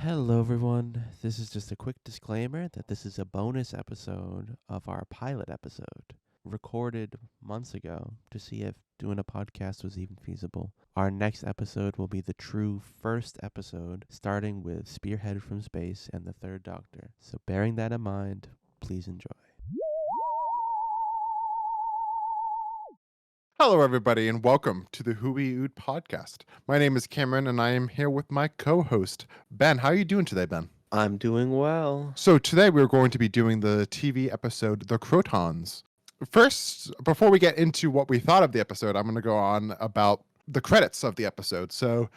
Hello, everyone. This is just a quick disclaimer that this is a bonus episode of our pilot episode, recorded months ago to see if doing a podcast was even feasible. Our next episode will be the true first episode, starting with Spearhead from Space and the Third Doctor. So, bearing that in mind, please enjoy. Hello, everybody, and welcome to the Who Wee Ood podcast. My name is Cameron, and I am here with my co-host, Ben. How are you doing today, Ben? I'm doing well. So today we're going to be doing the TV episode, The Krotons. First, before we get into what we thought of the episode, I'm going to go on about the credits of the episode. So,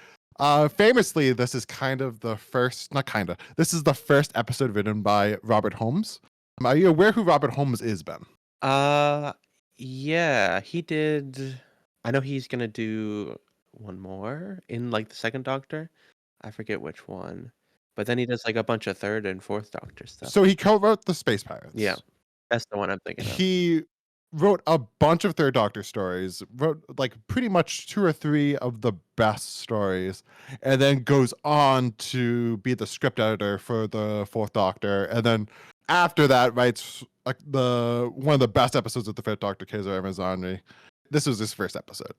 famously, this is this is the first episode written by Robert Holmes. Are you aware who Robert Holmes is, Ben? Yeah, he did. I know he's gonna do one more in like the second Doctor. I forget which one. But then he does like a bunch of third and fourth Doctor stuff. So he co-wrote The Space Pirates. Yeah, that's the one I'm thinking of. He wrote a bunch of Third Doctor stories, wrote like pretty much 2 or 3 of the best stories, and then goes on to be the script editor for the Fourth Doctor, and then after that writes like one of the best episodes of the Fifth Doctor, Kaiser Amazonry. This was his first episode.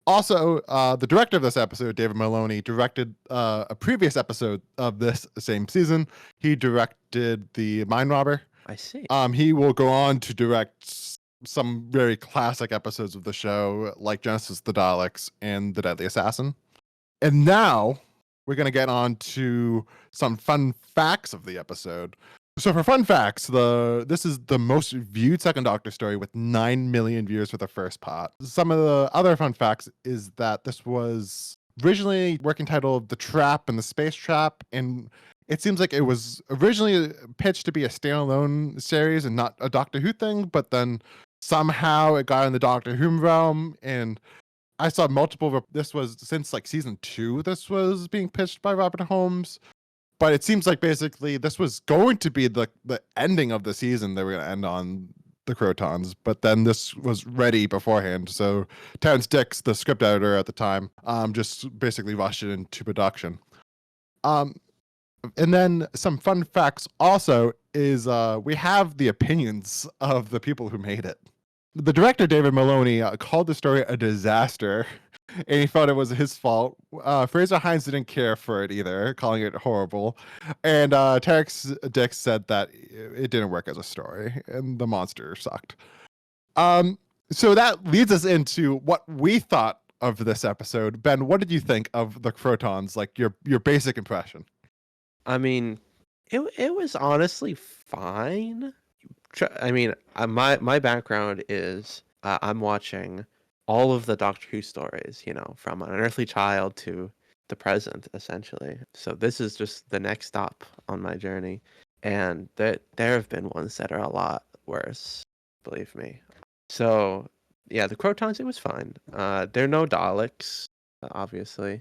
Also, the director of this episode, David Maloney, directed a previous episode of this same season. He directed The Mind Robber. I see. He will go on to direct some very classic episodes of the show, like Genesis of the Daleks and The Deadly Assassin. And now we're going to get on to some fun facts of the episode. So for fun facts, this is the most viewed Second Doctor story with 9 million views for the first part. Some of the other fun facts is that this was originally working title The Trap and the Space Trap, and it seems like it was originally pitched to be a standalone series and not a Doctor Who thing, but then somehow it got in the Doctor Who realm, and I saw multiple. This was since like season 2. This was being pitched by Robert Holmes, but it seems like basically this was going to be the ending of the season. They were going to end on the Krotons, but then this was ready beforehand. So Terrence Dicks, the script editor at the time, just basically rushed it into production. And then some fun facts also is we have the opinions of the people who made it. The director, David Maloney, called the story a disaster, and he thought it was his fault. Fraser Hines didn't care for it either, calling it horrible. And Terrence Dicks said that it didn't work as a story, and the monster sucked. So that leads us into what we thought of this episode. Ben, what did you think of the Krotons? Like your basic impression? I mean, it was honestly fine. I mean, my background is I'm watching all of the Doctor Who stories, from an unearthly child to the present, essentially. So this is just the next stop on my journey, and there have been ones that are a lot worse, believe me. So yeah, the Krotons, it was fine. They're no Daleks, obviously,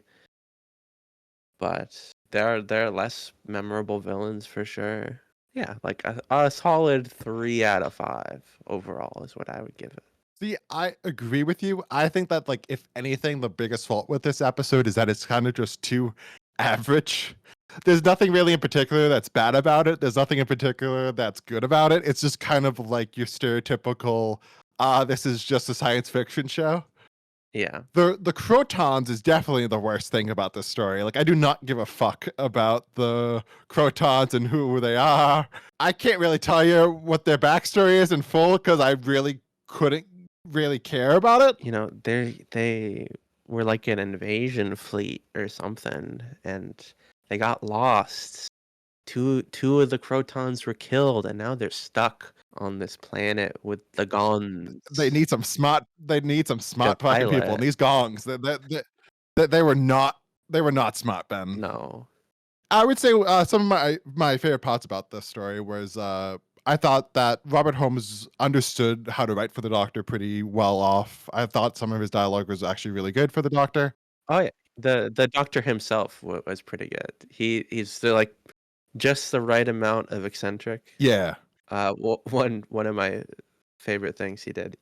but they're less memorable villains for sure. Yeah, like a solid 3 out of 5 overall is what I would give it. See, I agree with you. I think that, like, if anything, the biggest fault with this episode is that it's kind of just too average. There's nothing really in particular that's bad about it. There's nothing in particular that's good about it. It's just kind of like your stereotypical, this is just a science fiction show. Yeah. The Krotons is definitely the worst thing about this story. Like, I do not give a fuck about the Krotons and who they are. I can't really tell you what their backstory is in full because I really couldn't really care about it. They were like an invasion fleet or something, and they got lost. Two of the Krotons were killed, and now they're stuck on this planet with the Gons. They need some smart fucking pilot. people. And these Gongs, they were not smart, Ben. No. I would say some of my favorite parts about this story was I thought that Robert Holmes understood how to write for the Doctor pretty well off. I thought some of his dialogue was actually really good for the Doctor. Oh yeah, the Doctor himself was pretty good. He's still like just the right amount of eccentric. Yeah. One of my favorite things he did,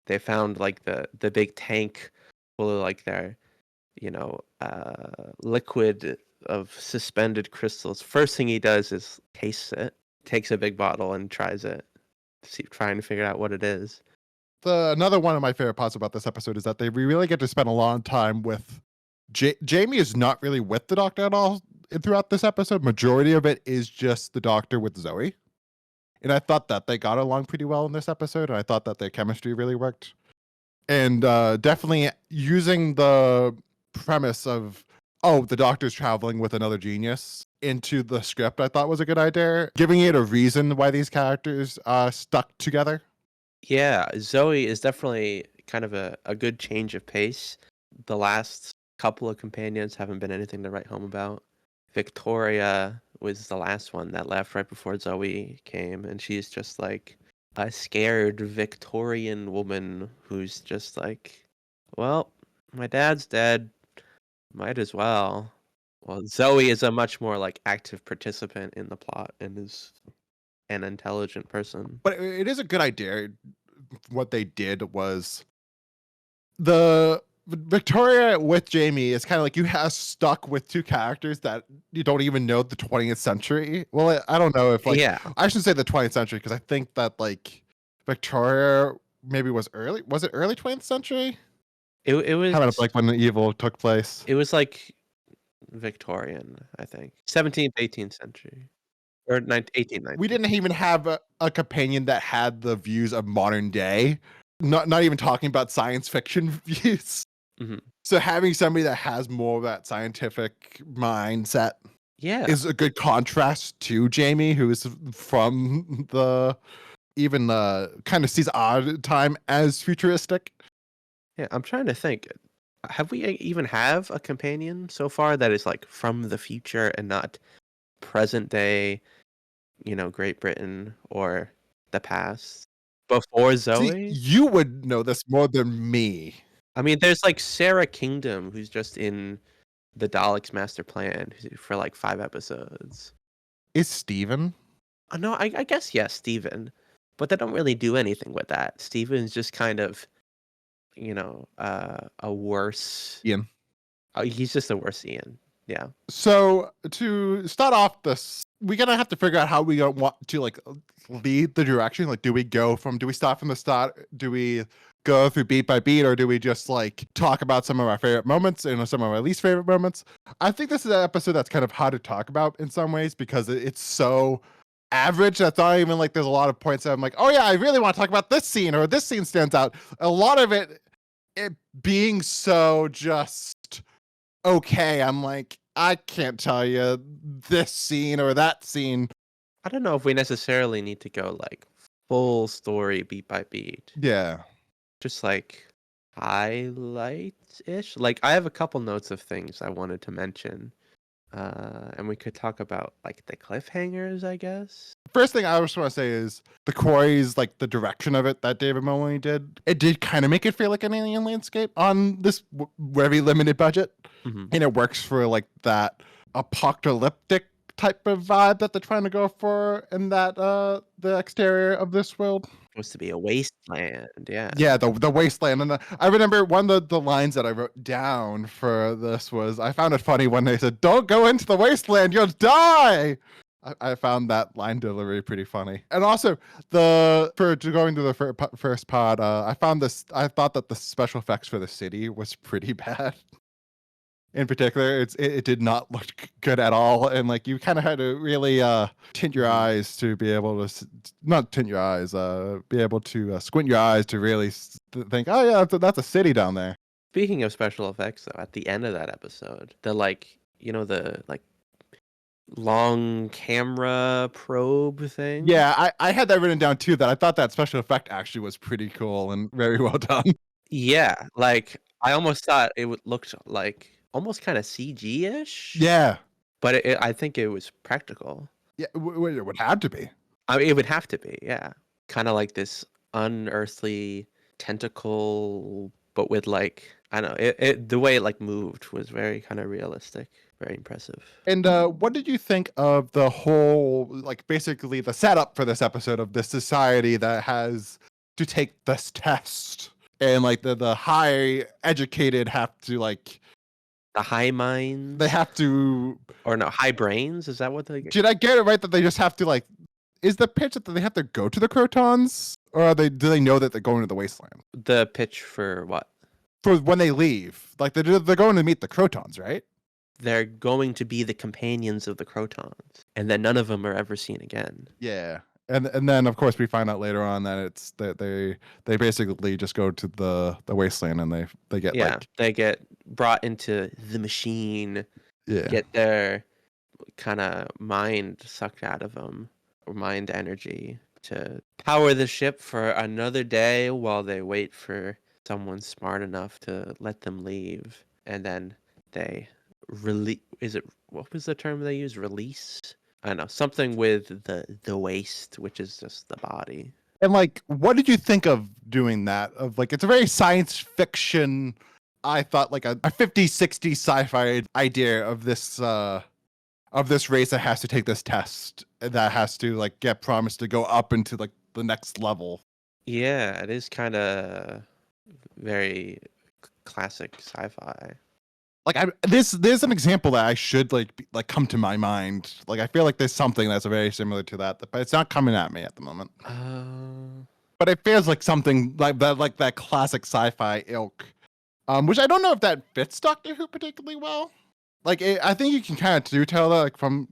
they found like the big tank full of like their liquid of suspended crystals. First thing he does is tastes it, takes a big bottle and tries it, trying to figure out what it is. Another one of my favorite parts about this episode is that we really get to spend a long time with Jamie is not really with the Doctor at all throughout this episode. Majority of it is just the Doctor with Zoe. And I thought that they got along pretty well in this episode, and I thought that their chemistry really worked. And definitely using the premise of, oh, the Doctor's traveling with another genius into the script, I thought was a good idea. Giving it a reason why these characters stuck together. Yeah, Zoe is definitely kind of a good change of pace. The last couple of companions haven't been anything to write home about. Victoria was the last one that left right before Zoe came, and she's just like a scared Victorian woman who's just like, well, my dad's dead, might as well. Well, Zoe is a much more like active participant in the plot and is an intelligent person. But it is a good idea. What they did was the Victoria with Jamie is kind of like you have stuck with two characters that you don't even know the 20th century. Well, I don't know if like Yeah, I should say the 20th century because I think that like Victoria maybe was early. Was it early 20th century? it was Kind of like when the evil took place. it was like Victorian, I think, 17th, 18th century, or 18th, We 19th. didn't even have a companion that had the views of modern day. Not even talking about science fiction views. Mhm. So having somebody that has more of that scientific mindset Yeah, is a good contrast to Jamie, who is from the even kind of sees odd time as futuristic. yeah. I'm trying to think. Have we even have a companion so far that is like from the future and not present day? Great Britain or the past before See, Zoe. you would know this more than me. I mean, there's like Sarah Kingdom, who's just in the Daleks' master plan for like 5 episodes. Is Steven? No, I guess yes, Steven, but they don't really do anything with that. Steven's just kind of, a worse. Ian. He's just a worse Ian. Yeah. So to start off this, we're gonna have to figure out how we gonna want to like lead the direction. Like, do we start from the start? Do we go through beat by beat, or do we just like talk about some of our favorite moments and some of our least favorite moments? I think this is an episode that's kind of hard to talk about in some ways because it's so average. That's not even like there's a lot of points that I'm like, oh yeah, I really want to talk about this scene, or this scene stands out. A lot of it being so just okay, I'm like, I can't tell you this scene or that scene. I don't know if we necessarily need to go like full story beat by beat. Yeah. Just like highlights-ish. Like I have a couple notes of things I wanted to mention. And we could talk about like the cliffhangers, I guess. First thing I just want to say is the quarries, like the direction of it that David Maloney did, it did kind of make it feel like an alien landscape on this very limited budget. Mm-hmm. And it works for like that apocalyptic type of vibe that they're trying to go for in that the exterior of this world. Supposed to be a wasteland, yeah. Yeah, the wasteland. And I remember one of the lines that I wrote down for this was, I found it funny when they said, "Don't go into the wasteland, you'll die." I found that line delivery pretty funny. And also going to the first pod, I thought that the special effects for the city was pretty bad. In particular, it did not look good at all, and like you kind of had to really tint your eyes to be able to not tint your eyes, be able to squint your eyes to really think, oh yeah, that's a city down there. Speaking of special effects, though, at the end of that episode, the the like long camera probe thing. Yeah, I had that written down too. That I thought that special effect actually was pretty cool and very well done. Yeah, like I almost thought it would look like almost kind of CG-ish. Yeah, But I think it was practical. yeah, it would have to be. I mean, it would have to be, yeah. Kind of like this unearthly tentacle, but with like, I don't know, the way it like moved was very kind of realistic, very impressive. And what did you think of the whole, like basically the setup for this episode of this society that has to take this test, and like the high educated have to like the high minds. They have to. Or no, high brains. Is that what they? Did I get it right that they just have to like? Is the pitch that they have to go to the Krotons, or do they know that they're going to the wasteland? The pitch for what? For when they leave, like they're going to meet the Krotons, right? They're going to be the companions of the Krotons, and then none of them are ever seen again. Yeah. And then of course we find out later on that it's that they basically just go to the wasteland and they get they get brought into the machine, get their kind of mind sucked out of them, or mind energy, to power the ship for another day while they wait for someone smart enough to let them leave. And then they release. What was the term they used? Release? I don't know, something with the waste, which is just the body. And like, what did you think of doing that? Of like, it's a very science fiction. I thought like a 50s, 60s sci-fi idea of this race that has to take this test, that has to like get promised to go up into like the next level. Yeah, it is kind of very classic sci-fi. Like there's an example that I should like come to my mind. Like I feel like there's something that's very similar to that, but it's not coming at me at the moment. But it feels like something like that classic sci-fi ilk. Which I don't know if that fits Doctor Who particularly well. Like I think you can kind of do tell that like from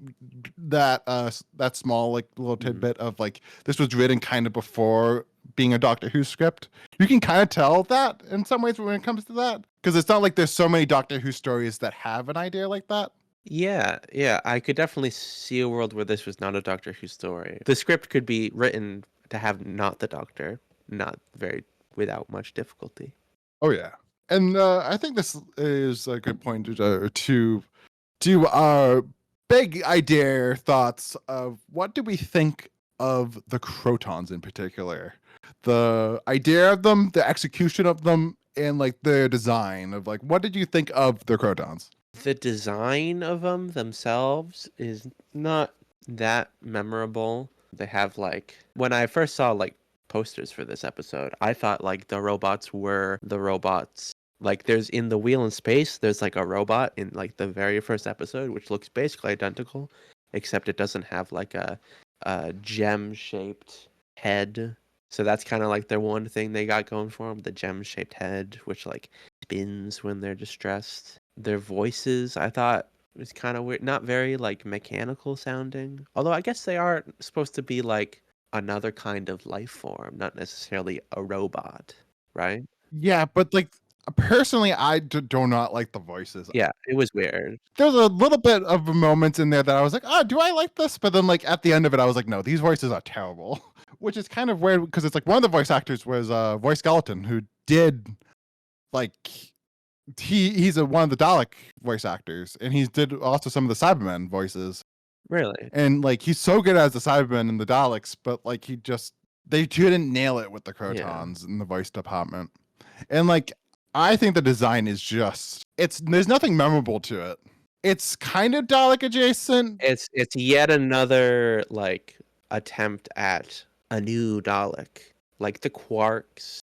that small like little tidbit of like this was written kind of before being a Doctor Who script. You can kind of tell that in some ways when it comes to that, because it's not like there's so many Doctor Who stories that have an idea like that. Yeah, I could definitely see a world where this was not a Doctor Who story. The script could be written to have not the Doctor, not very without much difficulty. Oh yeah. And I think this is a good point to do our big idea thoughts of what do we think of the Krotons in particular. The idea of them, the execution of them, and like their design of like, what did you think of the Krotons? The design of them themselves is not that memorable. They have like, when I first saw like posters for this episode, I thought like the robots were the robots. Like there's in the Wheel in Space, there's like a robot in like the very first episode, which looks basically identical, except it doesn't have like a gem-shaped head. So that's kind of like their one thing they got going for them, the gem-shaped head, which like spins when they're distressed. Their voices, I thought, was kind of weird, not very like mechanical sounding. Although I guess they are supposed to be like another kind of life form, not necessarily a robot, right? Yeah, but like personally, I do not like the voices. Yeah, it was weird. There's a little bit of a moment in there that I was like, oh, do I like this? But then like at the end of it, I was like, no, these voices are terrible. Which is kind of weird because it's like one of the voice actors was Voice Skeleton, who did like he's one of the Dalek voice actors, and he did also some of the Cybermen voices. Really? And like he's so good as the Cybermen and the Daleks, but like they couldn't nail it with the Krotons in the voice department. And like I think the design is there's nothing memorable to it. It's kind of Dalek adjacent. It's yet another like attempt at a new Dalek, like the quarks,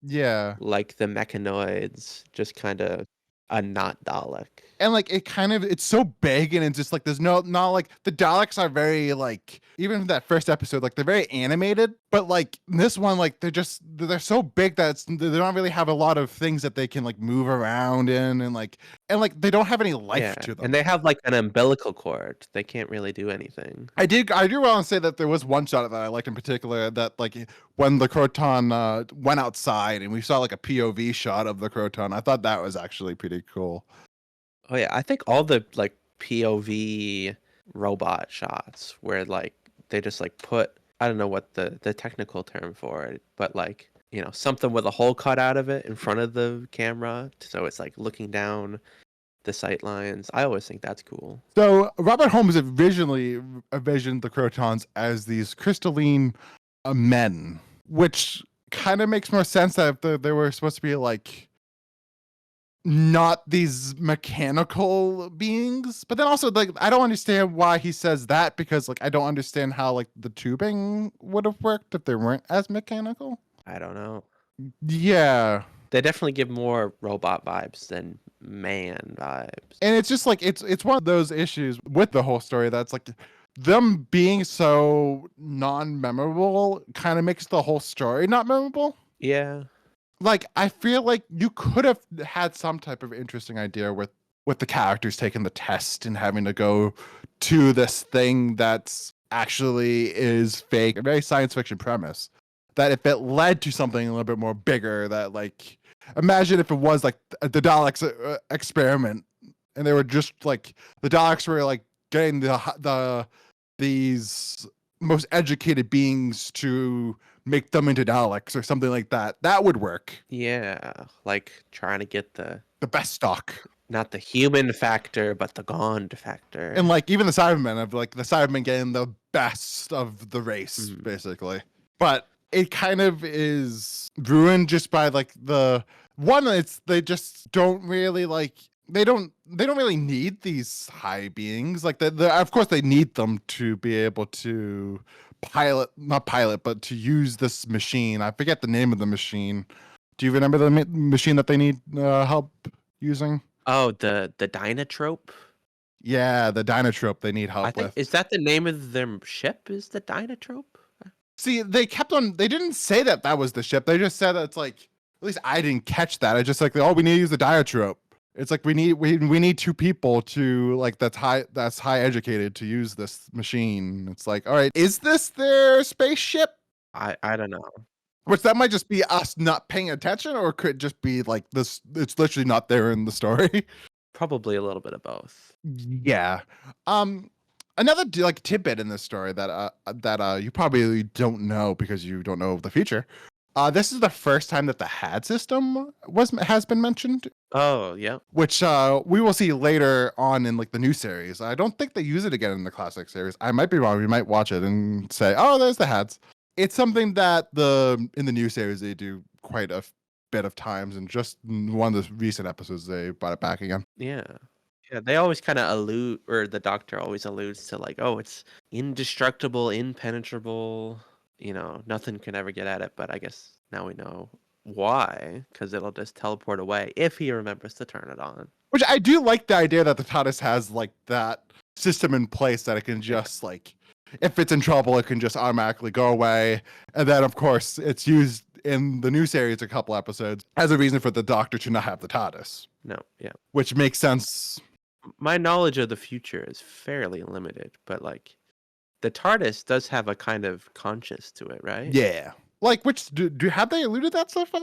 like the mechanoids, just kind of a not Dalek. And like it's so big, and it's just like there's not like the Daleks are very like, even that first episode, like they're very animated, but like this one, like they're so big that they don't really have a lot of things that they can like move around in, and like they don't have any life to them. And they have like an umbilical cord. They can't really do anything. I do want to say that there was one shot that I liked in particular, that like when the Kroton went outside and we saw like a POV shot of the Kroton. I thought that was actually pretty cool. Oh yeah, I think all the like POV robot shots where like they just like put, I don't know what the technical term for it, but like, you know, something with a hole cut out of it in front of the camera, so it's like looking down the sight lines. I always think that's cool. So Robert Holmes originally envisioned the Krotons as these crystalline men, which kind of makes more sense that if they were supposed to be like not these mechanical beings. But then also like I don't understand why he says that, because like I don't understand how like the tubing would have worked if they weren't as mechanical. I don't know. Yeah. They definitely give more robot vibes than man vibes. And it's just like it's one of those issues with the whole story that's like them being so non-memorable kind of makes the whole story not memorable. Yeah. Like I feel like you could have had some type of interesting idea with the characters taking the test and having to go to this thing that's actually is fake, a very science fiction premise. That if it led to something a little bit more bigger, that like imagine if it was like the Daleks experiment, and they were just like the Daleks were like getting these most educated beings to make them into Daleks or something like that. That would work. Yeah. Like trying to get The best stock. not the human factor, but the Gond And factor. like even the Cybermen of like the Cybermen getting the best of the race, Mm. basically. But it kind of is ruined just by like the one, it's they just don't really like they don't really need these high beings. Like the of course they need them to be able to pilot, not pilot, but to use this machine. I forget the name of the machine. Do you remember the machine that they need help using? Oh, the Dynatrope? Yeah, the Dynatrope they need I help think with. is that the name of their ship is the Dynatrope? See, they kept on. They didn't say that that was the ship. They just said it's like. At least I didn't catch that. I just like, oh, we need to use the Dynatrope. It's like we need two people to like that's high educated to use this machine. It's like, all right, is this their spaceship? I don't know. Which that might just be us not paying attention, or could it just be like this. It's literally not there in the story. Probably a little bit of both. Yeah. Um, another like tidbit in this story that you probably don't know because you don't know the future. This is the first time that the had system has been mentioned, Oh, yeah. which we will see later on in like the new series. I don't think they use it again in the classic series. I might be wrong. We might watch it and say, "Oh, there's the hads." It's something that in the new series they do quite a bit of times, and just in one of the recent episodes they brought it back again. Yeah. Yeah, they always kind of allude, or the doctor always alludes to like, oh, it's indestructible, impenetrable, nothing can ever get at it, but I guess now we know why, because it'll just teleport away if he remembers to turn it on. Which I do like the idea that the TARDIS has like that system in place that it can Yeah. just like, if it's in trouble, it can just automatically go away. And then, of course, it's used in the new series a couple episodes as a reason for the Doctor to not have the TARDIS, No, yeah. which makes sense. My knowledge of the future is fairly limited, but like the TARDIS does have a kind of conscience to it, right? Yeah. Like, which do have they alluded that so far?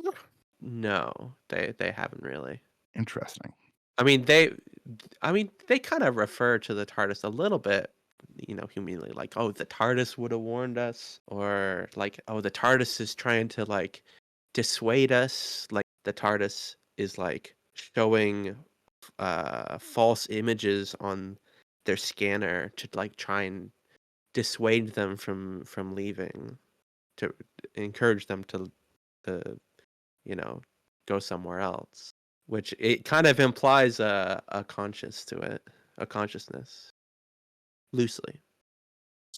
No, they haven't really. Interesting. I mean, they kind of refer to the TARDIS a little bit, humanly, like, oh, the TARDIS would have warned us, or like, oh, the TARDIS is trying to like dissuade us. Like the TARDIS is like showing false images on their scanner to like try and dissuade them from leaving, to encourage them to uh, you know go somewhere else, which it kind of implies a conscience to it, a consciousness, loosely.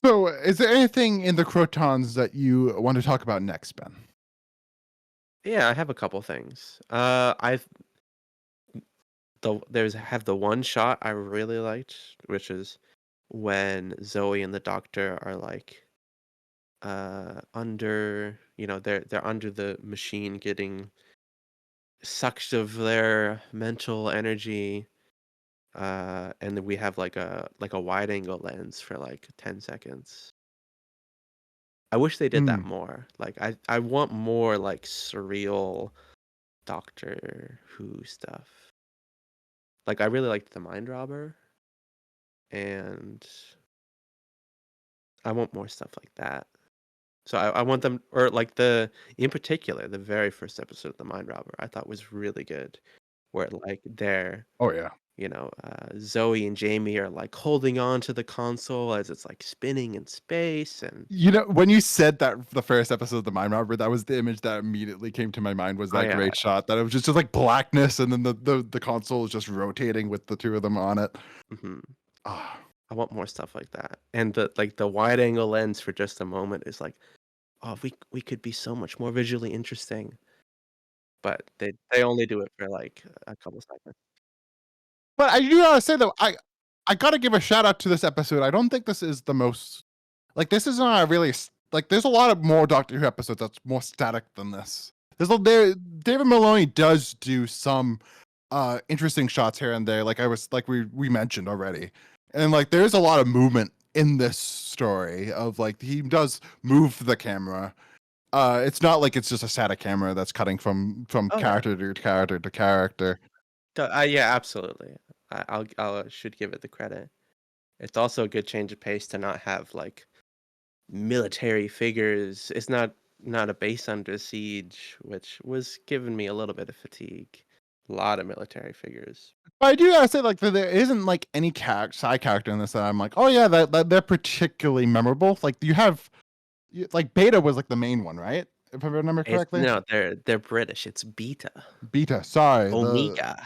So, is there anything in the Krotons that you want to talk about next, Ben? Yeah, I have a couple things. I've there's have the one shot I really liked, which is when Zoe and the doctor are like under, they're under the machine, getting sucked of their mental energy, and then we have like a wide angle lens for like 10 seconds. I wish they did that Hmm. more. Like I want more like surreal Doctor Who stuff. Like I really liked the Mind Robber, and I want more stuff like that. So I want them, or like in particular, the very first episode of the Mind Robber I thought was really good, where like Oh yeah. Zoe and Jamie are like holding on to the console as it's like spinning in space, and You know, when you said that the first episode of the Mind Robber, that was the image that immediately came to my mind was oh that yeah. great shot that it was just like blackness and then the console is just rotating with the two of them on it. hmm Ah, I want more stuff like that. And the wide angle lens for just a moment is like, oh, we could be so much more visually interesting, but they only do it for like a couple seconds. But I do gotta say though, I gotta give a shout out to this episode. I don't think this is the most like this is not a really like. There's a lot of more Doctor Who episodes that's more static than this. David Maloney does do some interesting shots here and there, like we mentioned already, and like there's a lot of movement in this story of like he does move the camera. It's not like it's just a static camera that's cutting from Oh yeah. character to character to character. Yeah, absolutely. I'll should give it the credit. It's also a good change of pace to not have like military figures. It's not a base under siege, which was giving me a little bit of fatigue. A lot of military figures. But I do gotta say, like, there isn't like any side character in this that I'm like, oh yeah, that they're particularly memorable. Like you have, like Beta was like the main one, right? If I remember It's correctly. no, they're British. It's Beta. Beta, sorry, the Omega.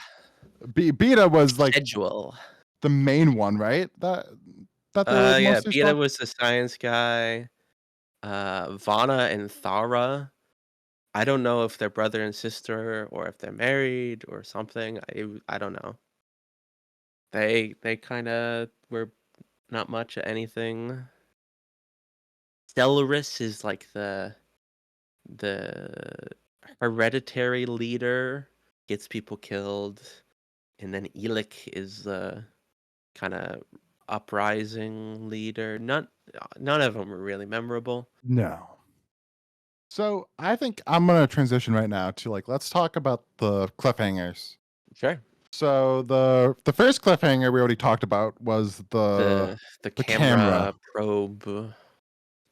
Beta was like Schedule. the main one, right? That they were Yeah, mostly Beta spoke. was the science guy. Vana and Thara. I don't know if they're brother and sister or if they're married or something. I don't know. They kind of were not much of anything. Stellaris is like the hereditary leader, gets people killed, and then Elik is the kind of uprising leader. None of them were really memorable. No. So I think I'm gonna transition right now to like let's talk about the cliffhangers. Sure. So the first cliffhanger we already talked about was The the camera. camera probe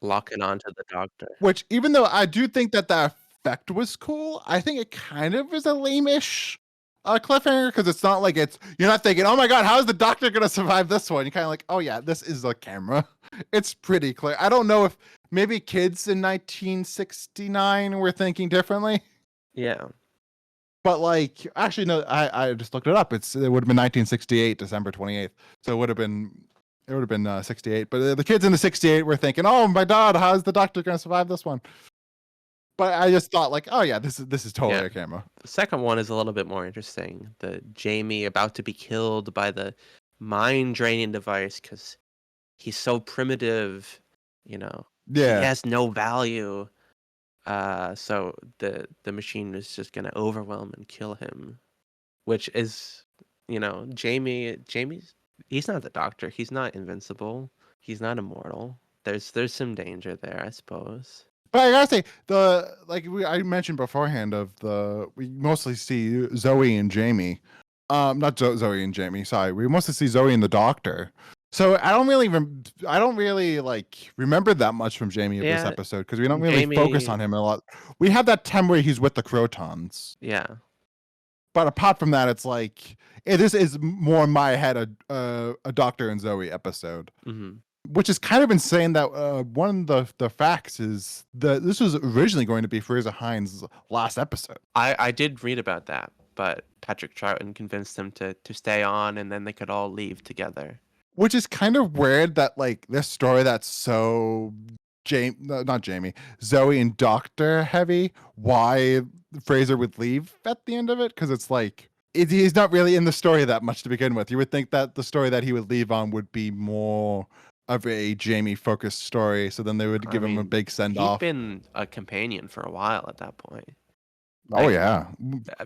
locking onto the doctor. Which even though I do think that that effect was cool, I think it kind of is a lame-ish cliffhanger because it's not like you're not thinking, oh my god, how is the doctor gonna survive this one? You're kind of like, oh yeah, this is a camera. It's pretty clear. I don't know if maybe kids in 1969 were thinking differently, Yeah. but like actually no, I just looked it up. It would have been 1968, December 28th. So it would have been 68. But the kids in the 68 were thinking, oh my god, how's the doctor gonna survive this one? But I just thought like, oh yeah, this is totally Yeah. a camera. The second one is a little bit more interesting. The Jamie about to be killed by the mind draining device because he's so primitive, you know. He Yeah. has no value. So the machine is just gonna overwhelm and kill him, which is, Jamie's he's not the doctor. He's not invincible. He's not immortal. There's some danger there, I suppose. But I gotta say, I mentioned beforehand we mostly see Zoe and Jamie. Not Zoe and Jamie, sorry. We mostly see Zoe and the doctor. So I don't really like remember that much from Jamie of this Yeah, episode because we don't really focus Jamie. on him a lot. We have that time where he's with the Krotons. Yeah. But apart from that, it's like this is more in my head a Doctor and Zoe episode, Hmm. which is kind of insane. That one of the facts is that this was originally going to be Fraser Hines' last episode. I did read about that, but Patrick Troughton convinced him to stay on, and then they could all leave together. Which is kind of weird that like this story that's so not Jamie, Zoe and Doctor heavy. Why Fraser would leave at the end of it? Because it's like he's not really in the story that much to begin with. You would think that the story that he would leave on would be more of a Jamie focused story. So then they would I give him a mean, big send he'd off. been a companion for a while at that point. Oh Like, yeah,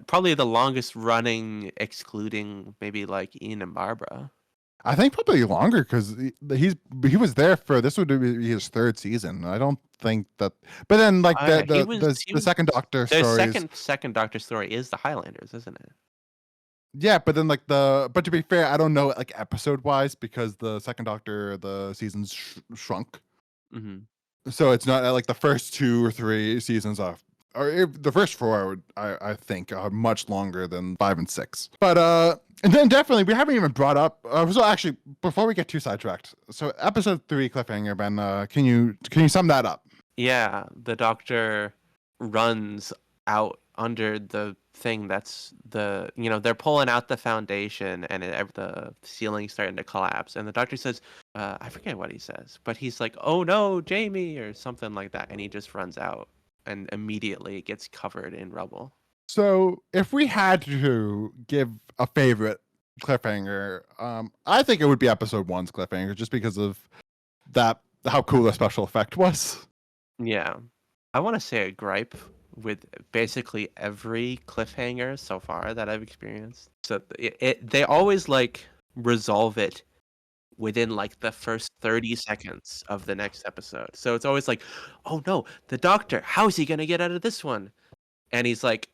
probably the longest running, excluding maybe like Ian and Barbara. I think probably longer because he was there for this would be his third season. I don't think that, but then like He the was second Doctor the stories. second Doctor story is the Highlanders, isn't it? Yeah, but then but to be fair, I don't know like episode wise because the second Doctor the seasons shrunk, Hmm. so it's not like the first 2 or 3 seasons the first 4 I think are much longer than 5 and 6. But and then definitely we haven't even brought up. So actually, before we get too sidetracked, so episode 3 cliffhanger, Ben, can you sum that up? Yeah, the Doctor runs out under the thing that's they're pulling out the foundation and the ceiling's starting to collapse, and the Doctor says, I forget what he says, but he's like, "Oh no, Jamie," or something like that, and he just runs out and immediately gets covered in rubble. So if we had to give a favorite cliffhanger. I think it would be episode 1's cliffhanger, just because of that how cool the special effect was. Yeah. I want to say a gripe with basically every cliffhanger so far that I've experienced. So they always like resolve it within like the first 30 seconds of the next episode. So it's always like, oh no, the doctor, how's he gonna get out of this one? And he's like,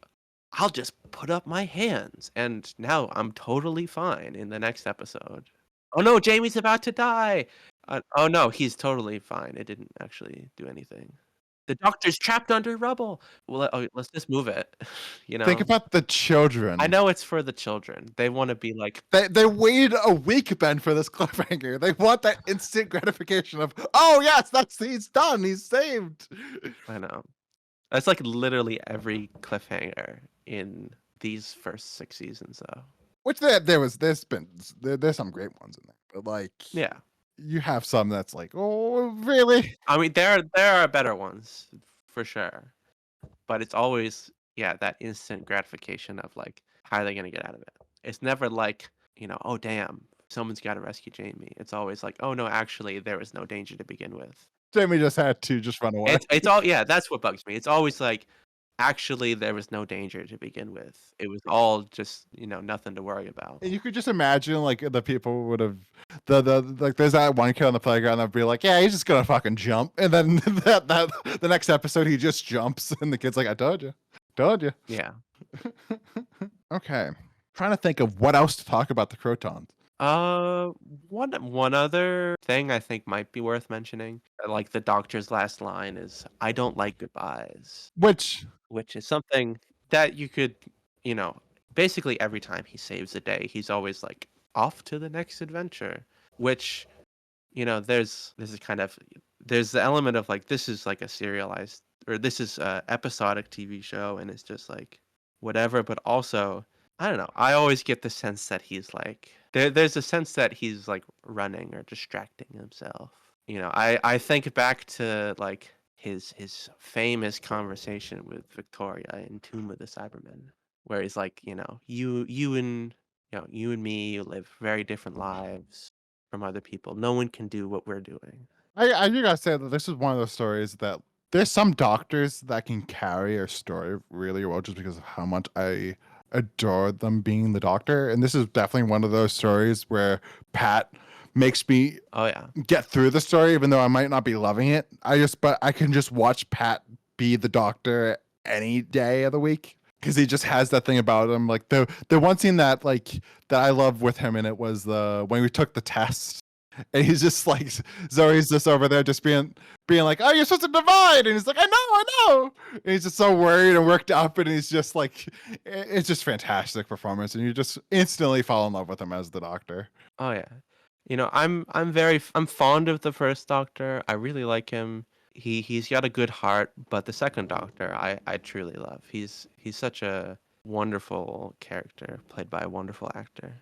I'll just put up my hands, and now I'm totally fine in the next episode. Oh no, Jamie's about to die. Oh no, he's totally fine. It didn't actually do anything. The doctor's trapped under rubble. Well, let's just move it. You Think know, about the I children. know it's for the children. They want to be like, They waited a week, Ben, for this cliffhanger. They want that instant gratification of, oh yes, he's done, he's saved. I know. That's like literally every cliffhanger in these first 6 seasons, though. Which there's some great ones in there, but like Yeah. you have some that's like, oh really? I mean, there are better ones for sure, but it's always that instant gratification of like, how are they gonna get out of it? It's never like, oh damn, someone's got to rescue Jamie. It's always like, oh no, actually there was no danger to begin with. Jamie just had to just run away. It's all that's what bugs me. It's always like, actually there was no danger to begin with. It was all just nothing to worry about. And you could just imagine like the people would have the like there's that one kid on the playground that'd be like, yeah, he's just gonna fucking jump, and then that the next episode he just jumps, and the kid's like, I told you. Yeah. Okay, trying to think of what else to talk about the Krotons. Uh, one other thing I think might be worth mentioning, like the doctor's last line is, "I don't like goodbyes," Which which is something that you could, you know, basically every time he saves a day, he's always like off to the next adventure, which, there's a kind of there's the element of like this is like a serialized or this is a episodic TV show and it's just like whatever, but also I don't know. I always get the sense that he's like there's a sense that he's like running or distracting himself. I think back to like his famous conversation with Victoria in Tomb of the Cybermen, where he's like, you and me, you live very different lives from other people. No one can do what we're doing. I do gotta say that this is one of those stories that there's some doctors that can carry a story really well just because of how much I adore them being the doctor. And this is definitely one of those stories where Pat makes me Oh yeah. get through the story, even though I might not be loving it. But I can just watch Pat be the doctor any day of the week because he just has that thing about him. Like the one scene that I love with him in it was the when we took the test. And he's just like Zoe's just over there just being like, oh, you're supposed to divide, and he's like, I know, and he's just so worried and worked up, and he's just like, it's just fantastic performance, and you just instantly fall in love with him as the doctor. Oh yeah. I'm fond of the first Doctor. I really like him. He's got a good heart, but the second Doctor I truly love. He's such a wonderful character played by a wonderful actor.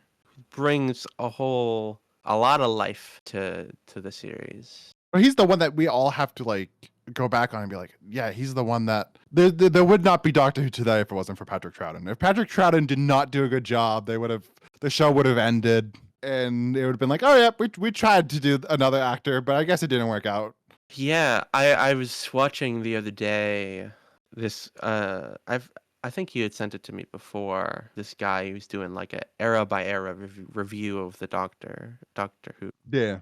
Brings a lot of life to the series. But he's the one that we all have to like go back on and be like, yeah, he's the one that there would not be Doctor Who today if it wasn't for Patrick Troughton. If Patrick Troughton did not do a good job, the show would have ended, and it would have been like, oh yeah, we tried to do another actor, but I guess it didn't work out. Yeah, I was watching the other day this I think you had sent it to me before. This guy who's doing like a era by era review of the Doctor Who. Yeah.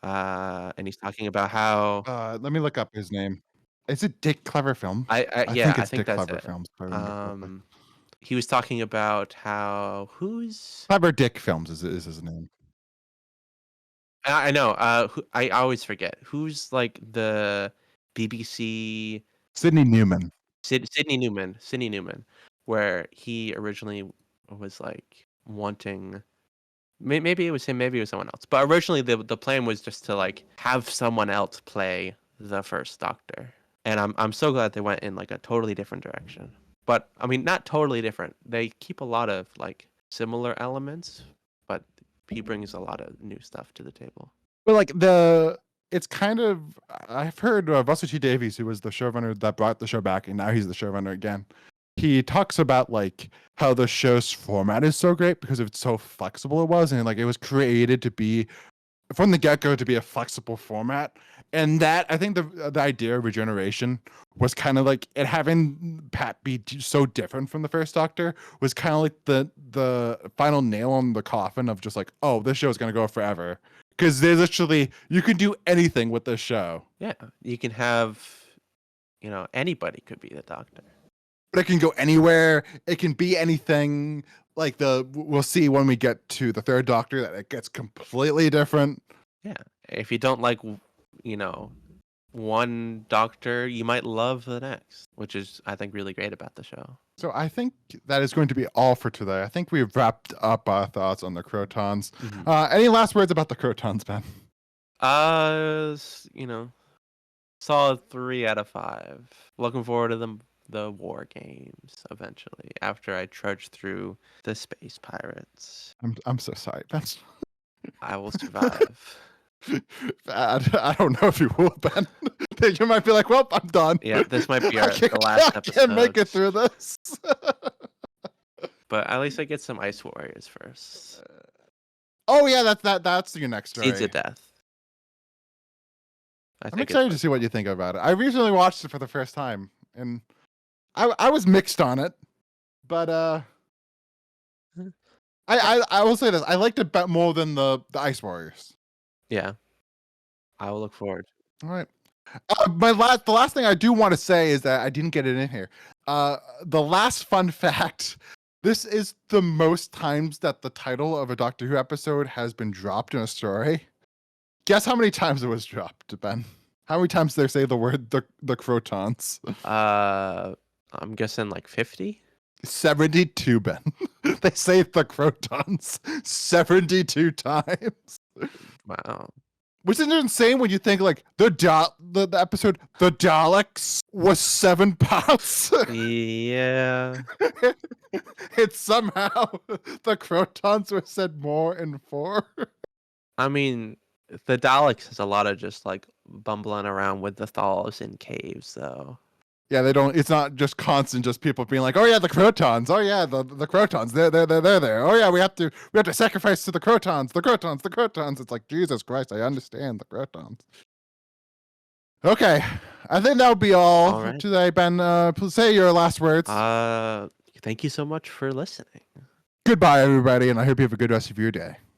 And he's talking about how Let me look up his name. Is it Dick Clever Films? I yeah, think I it's think Dick that's Clever it. Films. If I remember correctly. He was talking about how who's Clever Dick Films is his name. I know. I always forget who's like the BBC Sydney Newman. Sydney Newman, where he originally was like wanting. Maybe it was him, maybe it was someone else. But originally, the plan was just to like have someone else play the first Doctor, and I'm so glad they went in like a totally different direction. But I mean, not totally different. They keep a lot of like similar elements, but he brings a lot of new stuff to the table. But like it's kind of I've heard Russell T Davies, who was the showrunner that brought the show back, and now he's the showrunner again. he talks about like how the show's format is so great because it's so flexible it was, and like it was created to be from the get-go to be a flexible format. And that, I think the idea of regeneration was kind of like it having Pat be so different from the first Doctor was kind of like the final nail on the coffin of just like, oh, this show is going to go forever, because there's literally, you can do anything with this show. Yeah, you can have, anybody could be the Doctor. But it can go anywhere. It can be anything. Like we'll see when we get to the third Doctor that it gets completely different. Yeah, if you don't like, one Doctor, you might love the next, which is, I think, really great about the show. So I think that is going to be all for today. I think we've wrapped up our thoughts on the Krotons. Mm-hmm. Any last words about the Krotons, Ben? Solid 3 out of 5. Looking forward to the war games eventually, after I trudge through the space pirates. I'm so sorry. That's I will survive. I don't know if you will, Ben. You might be like, well, I'm done. Yeah, this might be the last episode. I can't make it through this. But at least I get some Ice Warriors first. Oh yeah, that's your next story. Seeds of Death. I'm excited to see what you think about it. I recently watched it for the first time, and I was mixed on it, but I will say this: I liked it more than the Ice Warriors. Yeah, I will look forward. All right. The last thing I do want to say is that I didn't get it in here. The last fun fact: this is the most times that the title of a Doctor Who episode has been dropped in a story. Guess how many times it was dropped, Ben? How many times did they say the word the Krotons? I'm guessing like 50. 72, Ben. They say the Krotons 72 times. Wow. Which is insane when you think like the episode The Daleks was 7 parts. Yeah. It's somehow the Krotons were said more in 4. I mean, the Daleks is a lot of just like bumbling around with the Thals in caves, though. Yeah, they don't. It's not just constant, just people being like, "Oh yeah, the Krotons. Oh yeah, the Krotons. They're there. Oh yeah, we have to sacrifice to the Krotons. The Krotons. It's like, Jesus Christ, I understand the Krotons. Okay, I think that would be all right. today, Ben. Please say your last words. Thank you so much for listening. Goodbye, everybody, and I hope you have a good rest of your day.